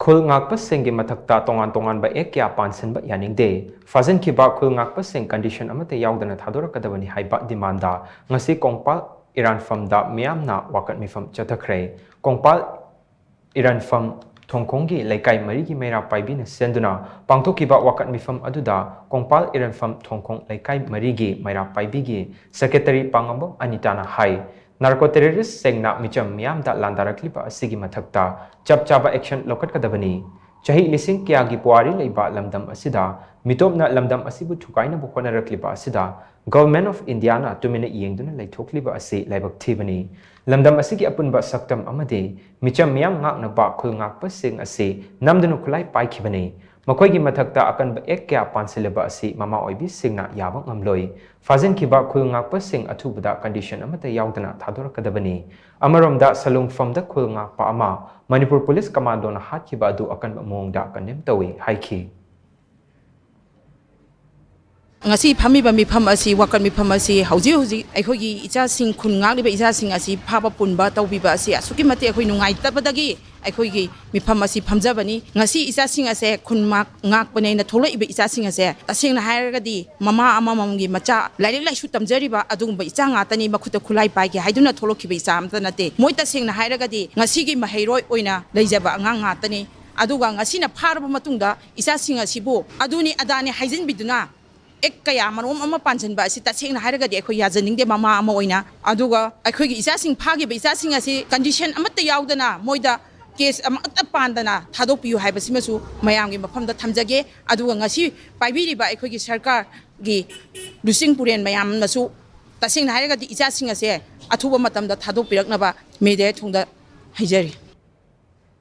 Khul Ngakpa sing mathakta tognanba ekya panshinba yaningde phajinkhiba Khul Ngakpa sing condition Amatta Yaodana Thadorakkadabani haiba demanda ngasi Kongpal Iranpham da meeyam na wakat meepham chathakhre Kongpal Iranpham thongkhonggi laikai marigi meira paibina senduna pangthokiba wakat meepham aduda Kongpal Iranpham thongkhong laikai marigi meira paibigi secretary pangambam anitana hai narco terrorist sengna micham meeyam da landarakliba asigi mathakta chapchaba action lokatkadabani chahi lising kyagi puari leiba lamdam asida mitopna lamdam asibu thukaina bu khonarakliba asida Government of India na tumina yengduna laithokliba asi laibak thibani lamdam asigi apunba saktam amade micham meeyam ngakna ba Khul Ngakpa sing asi namdunu khulai paikhibani makoigi mathakta akanba ekya pansilaba asi mama oibi singna yaba ngamloi phajinkhiba Khul Ngakpa sing athubada condition Amatta Yaodana Thadorakkadabani amaromda salungfamda Khul Ngakpa ama Manipur Police Commando na hatkiba adu akanba mongda kanem tawi haiki ngasi phamiba meepham asi wakat meepham asi hauji aikhogi icha sing khun ngakliba icha sing asi phaba punba tawbiba asi asuki mate akhoi nungai tabadagi aikhogi meepham asi phamjabani ngasi icha sing ase khun ngakpane na tholoiba icha sing ase tasengna hairagadi mama amamamgi macha lairik laisu tamjariba adungba icha ngatani makhuta khulai paige haiduna tholokhiba icha amta nate moi tasengna hairagadi ngasi gi mahairoi oina leijaba angang ngatani aduga ngasi na pharba matungda icha sing asibu aduni adani haijin biduna ek kaya marom ama panshinba asi tasengna hairagadi akhoi yaningde mama ama oina aduga akhoi gi isa sing phagi be isa sing asi condition Amatta Yaodana moida case amatta pandana thadokpiyu haibasi masu mayamgi mafamda thamjage aduga ngasi paibiriba akhoi gi sarkar gi lusing puren mayam nasu tasengna hairagadi isa sing ase athuba matamda thadokpiraknaba mede thongda haijari